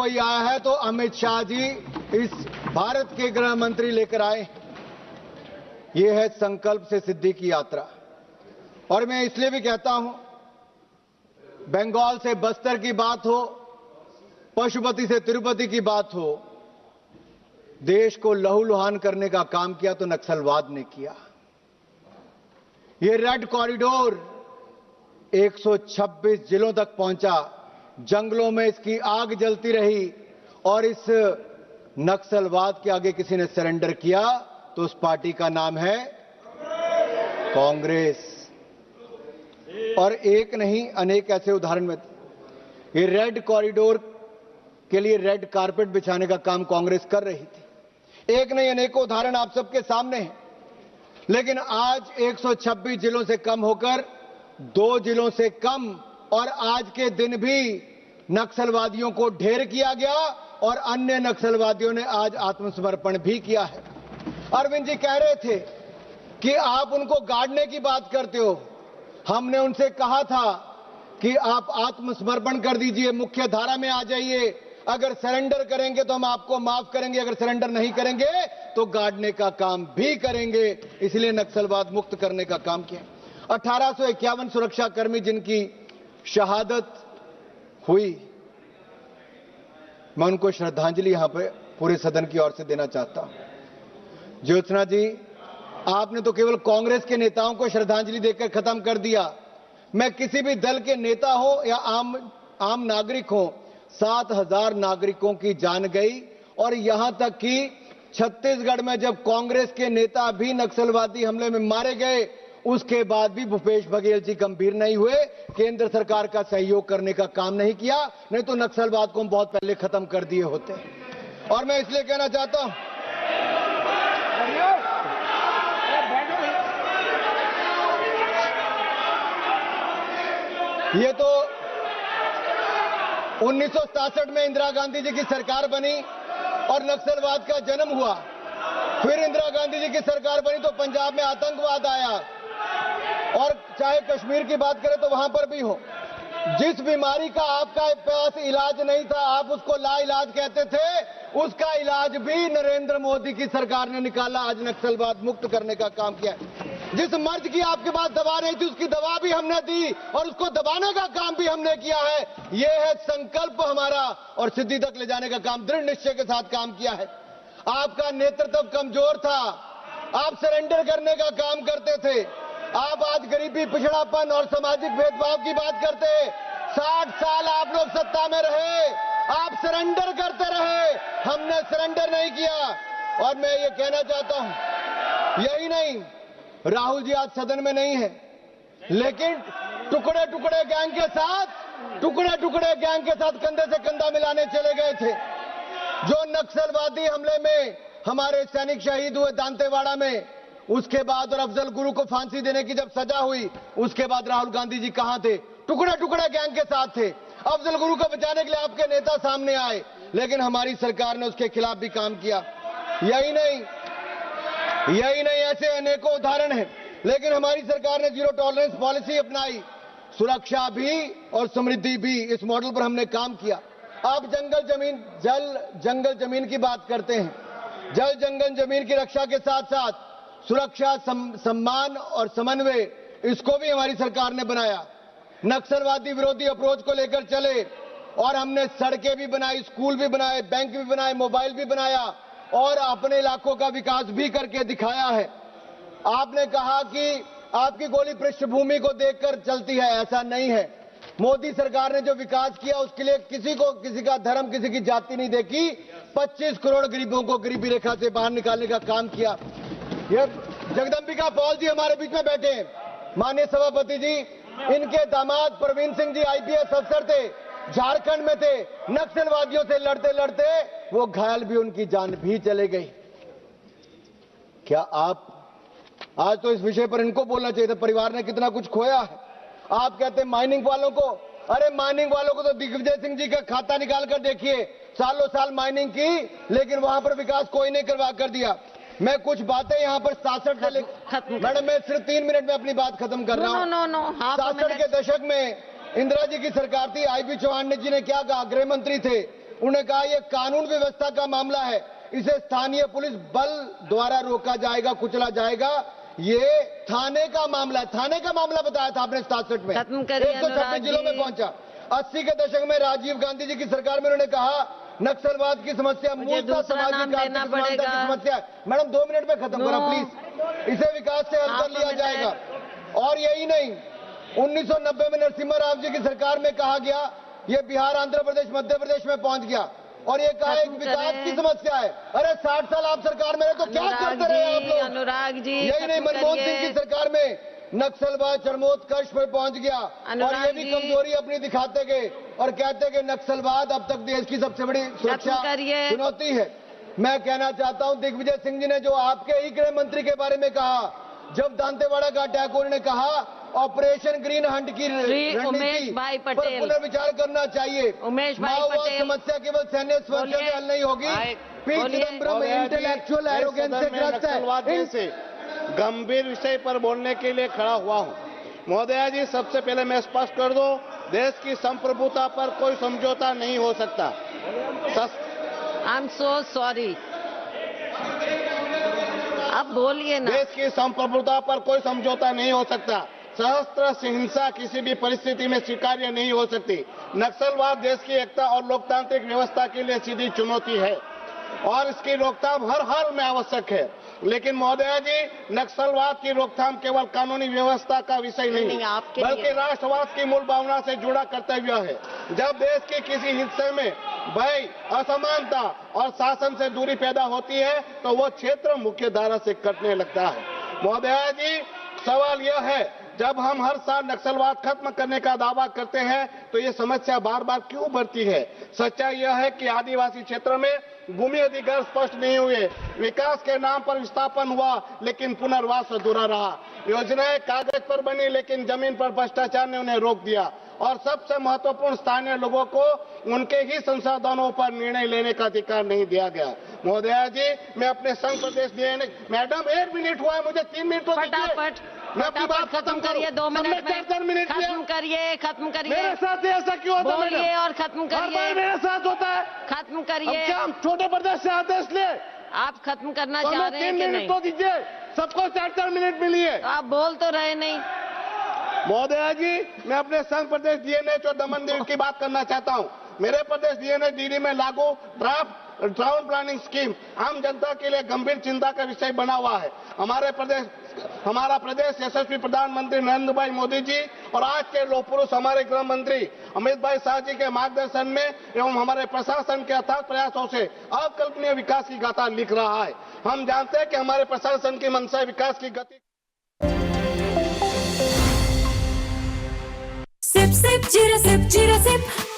कोई आया है तो अमित शाह जी इस भारत के गृह मंत्री लेकर आए। ये है संकल्प से सिद्धि की यात्रा। और मैं इसलिए भी कहता हूं, बंगाल से बस्तर की बात हो, पशुपति से तिरुपति की बात हो, देश को लहूलुहान करने का काम किया तो नक्सलवाद ने किया। ये रेड कॉरिडोर 126 जिलों तक पहुंचा, जंगलों में इसकी आग जलती रही, और इस नक्सलवाद के आगे किसी ने सरेंडर किया तो उस पार्टी का नाम है कांग्रेस। और एक नहीं, अनेक ऐसे उदाहरण में ये रेड कॉरिडोर के लिए रेड कारपेट बिछाने का काम कांग्रेस कर रही थी। एक नहीं, अनेकों उदाहरण आप सबके सामने हैं। लेकिन आज 126 जिलों से कम होकर 2 जिलों से कम, और आज के दिन भी नक्सलवादियों को ढेर किया गया और अन्य नक्सलवादियों ने आज आत्मसमर्पण भी किया है। अरविंद जी कह रहे थे कि आप उनको गाड़ने की बात करते हो। हमने उनसे कहा था कि आप आत्मसमर्पण कर दीजिए, मुख्य धारा में आ जाइए। अगर सरेंडर करेंगे तो हम आपको माफ करेंगे, अगर सरेंडर नहीं करेंगे तो गाड़ने का काम भी करेंगे। इसलिए नक्सलवाद मुक्त करने का काम किया। 1851 सुरक्षाकर्मी जिनकी शहादत हुई, मैं उनको श्रद्धांजलि यहां पे पूरे सदन की ओर से देना चाहता हूं। ज्योत्सना जी, आपने तो केवल कांग्रेस के नेताओं को श्रद्धांजलि देकर खत्म कर दिया। मैं किसी भी दल के नेता हो या आम नागरिक हो, 7,000 नागरिकों की जान गई। और यहां तक कि छत्तीसगढ़ में जब कांग्रेस के नेता भी नक्सलवादी हमले में मारे गए, उसके बाद भी भूपेश बघेल जी गंभीर नहीं हुए, केंद्र सरकार का सहयोग करने का काम नहीं किया, नहीं तो नक्सलवाद को हम बहुत पहले खत्म कर दिए होते। और मैं इसलिए कहना चाहता हूं, ये तो 1967 में इंदिरा गांधी जी की सरकार बनी और नक्सलवाद का जन्म हुआ। फिर इंदिरा गांधी जी की सरकार बनी तो पंजाब में आतंकवाद आया, और चाहे कश्मीर की बात करें तो वहां पर भी हो। जिस बीमारी का आपका पास इलाज नहीं था, आप उसको लाइलाज कहते थे, उसका इलाज भी नरेंद्र मोदी की सरकार ने निकाला। आज नक्सलवाद मुक्त करने का काम किया। जिस मर्ज की आपके पास दवा नहीं थी, उसकी दवा भी हमने दी और उसको दबाने का काम भी हमने किया है। यह है संकल्प हमारा, और सिद्धि तक ले जाने का काम दृढ़ निश्चय के साथ काम किया है। आपका नेतृत्व कमजोर था, आप सरेंडर करने का काम करते थे। आप आज गरीबी, पिछड़ापन और सामाजिक भेदभाव की बात करते। 60 साल आप लोग सत्ता में रहे, आप सरेंडर करते रहे, हमने सरेंडर नहीं किया। और मैं ये कहना चाहता हूं, यही नहीं, राहुल जी आज सदन में नहीं है, लेकिन टुकड़े टुकड़े गैंग के साथ कंधे से कंधा मिलाने चले गए थे। जो नक्सलवादी हमले में हमारे सैनिक शहीद हुए दांतेवाड़ा में, उसके बाद और अफजल गुरु को फांसी देने की जब सजा हुई, उसके बाद राहुल गांधी जी कहां थे? टुकड़े टुकड़े गैंग के साथ थे। अफजल गुरु को बचाने के लिए आपके नेता सामने आए, लेकिन हमारी सरकार ने उसके खिलाफ भी काम किया। यही नहीं, ऐसे अनेकों उदाहरण हैं। लेकिन हमारी सरकार ने जीरो टॉलरेंस पॉलिसी अपनाई, सुरक्षा भी और समृद्धि भी, इस मॉडल पर हमने काम किया। आप जंगल जमीन की बात करते हैं। जल जंगल जमीन की रक्षा के साथ साथ सुरक्षा, सम्मान और समन्वय, इसको भी हमारी सरकार ने बनाया। नक्सलवादी विरोधी अप्रोच को लेकर चले, और हमने सड़कें भी बनाई, स्कूल भी बनाए, बैंक भी बनाए, मोबाइल भी बनाया, और अपने इलाकों का विकास भी करके दिखाया है। आपने कहा कि आपकी गोली पृष्ठभूमि को देखकर चलती है, ऐसा नहीं है। मोदी सरकार ने जो विकास किया उसके लिए किसी का धर्म, किसी की जाति नहीं देखी। 25 करोड़ गरीबों को गरीबी रेखा से बाहर निकालने का काम किया। ये जगदंबिका पॉल जी हमारे बीच में बैठे हैं, माननीय सभापति जी, इनके दामाद प्रवीण सिंह जी आईपीएस अफसर थे, झारखंड में थे, नक्सलवादियों से लड़ते लड़ते वो घायल भी, उनकी जान भी चले गई। क्या आप आज तो इस विषय पर इनको बोलना चाहिए था, परिवार ने कितना कुछ खोया है। आप कहते हैं माइनिंग वालों को, अरे माइनिंग वालों को तो दिग्विजय सिंह जी का खाता निकाल कर देखिए, सालों साल माइनिंग की, लेकिन वहां पर विकास कोई नहीं करवा कर दिया। मैं कुछ बातें यहाँ पर 67 से मैडम, मैं सिर्फ 3 मिनट में अपनी बात खत्म कर रहा हूँ। 67 के दशक में इंदिरा जी की सरकार थी, आईबी चौहान जी ने क्या कहा, गृह मंत्री थे, उन्होंने कहा यह कानून व्यवस्था का मामला है, इसे स्थानीय पुलिस बल द्वारा रोका जाएगा, कुचला जाएगा। ये थाने का मामला है, थाने का मामला बताया था आपने 67 में। 126 जिलों में पहुंचा। 80 के दशक में राजीव गांधी जी की सरकार में उन्होंने कहा नक्सलवाद की समस्या मूलतः सामाजिक आर्थिक समानता की समस्या है। मैडम 2 मिनट में खत्म करो प्लीज। इसे विकास से हल कर लिया जाएगा। और यही नहीं, 1990 में नरसिम्हा राव जी की सरकार में कहा गया, ये बिहार, आंध्र प्रदेश, मध्य प्रदेश में पहुंच गया और ये कहा एक विकास की समस्या है। अरे 60 साल आप सरकार में रहे तो क्या करते रहे आप लोग? अनुराग जी, यही नहीं, मनमोहन सिंह की सरकार में नक्सलवाद चरमोत्कर्ष पर पहुंच गया और ये भी कमजोरी अपनी दिखाते गए और कहते कि नक्सलवाद अब तक देश की सबसे बड़ी सुरक्षा चुनौती है। मैं कहना चाहता हूं, दिग्विजय सिंह जी ने जो आपके ही गृह मंत्री के बारे में कहा, जब दांतेवाड़ा का अटैक, उन्होंने कहा ऑपरेशन ग्रीन हंट की रणनीति पर पुनर्विचार करना चाहिए। माओवाद समस्या केवल सैन्य समस्या से हल नहीं होगी। पी चिदम्बरम इंटेलेक्चुअल एरोगेंस से ग्रस्त है। गंभीर विषय पर बोलने के लिए खड़ा हुआ हूं। महोदया जी, सबसे पहले मैं स्पष्ट कर दूं, देश की संप्रभुता पर कोई समझौता नहीं हो सकता। आई एम सो सॉरी, अब बोलिए ना। देश की संप्रभुता पर कोई समझौता नहीं हो सकता। सशस्त्र हिंसा किसी भी परिस्थिति में स्वीकार्य नहीं हो सकती। नक्सलवाद देश की एकता और लोकतांत्रिक व्यवस्था के लिए सीधी चुनौती है और इसकी रोकथाम हर हाल में आवश्यक है। लेकिन महोदया जी, नक्सलवाद की रोकथाम केवल कानूनी व्यवस्था का विषय नहीं बल्कि राष्ट्रवाद की मूल भावना से जुड़ा कर्तव्य है। जब देश के किसी हिस्से में भय, असमानता और शासन से दूरी पैदा होती है तो वो क्षेत्र मुख्य धारा से कटने लगता है। महोदया जी, सवाल यह है, जब हम हर साल नक्सलवाद खत्म करने का दावा करते हैं तो ये समस्या बार बार क्यों बढ़ती है? सच्चाई यह है कि आदिवासी क्षेत्र में भूमि अधिकार स्पष्ट नहीं हुए, विकास के नाम पर विस्थापन हुआ लेकिन पुनर्वास अधूरा रहा, योजनाएं कागज पर बनी लेकिन जमीन पर भ्रष्टाचार ने उन्हें रोक दिया और सबसे महत्वपूर्ण, स्थानीय लोगों को उनके ही संसाधनों पर निर्णय लेने का अधिकार नहीं दिया गया। महोदया जी, मैं अपने संघ प्रदेश डीएनए, मैडम 1 मिनट हुआ है, मुझे 3 मिनट तो फटाफट मैं अपनी बात खत्म करिए। 2 मिनट में खत्म करिए। मेरे साथ ऐसा क्यों होता है? बोलिए और खत्म करिए। मेरे साथ होता है, खत्म करिए। क्या हम छोटे प्रदेश से आते हैं इसलिए आप खत्म करना चाह रहे हैं कि नहीं? 3 मिनट तो दीजिए, सबको 4-4 मिनट मिलिए। आप बोल तो रहे नहीं। महोदया जी, मैं अपने संघ प्रदेश डीएनएच और दमन दीव की बात करना चाहता हूं। मेरे प्रदेश डीएनएच डीडी में लागू ड्राफ्ट टाउन प्लानिंग स्कीम आम जनता के लिए गंभीर चिंता का विषय बना हुआ है। हमारा प्रदेश यशस्वी प्रधानमंत्री नरेंद्र भाई मोदी जी और आज के लोक पुरुष हमारे गृह मंत्री अमित भाई शाह जी के मार्गदर्शन में एवं हमारे प्रशासन के अथक प्रयासों से अकल्पनीय विकास की गाथा लिख रहा है। हम जानते हैं कि हमारे प्रशासन की मंशा विकास की गति। Sip, sip, cheer a sip,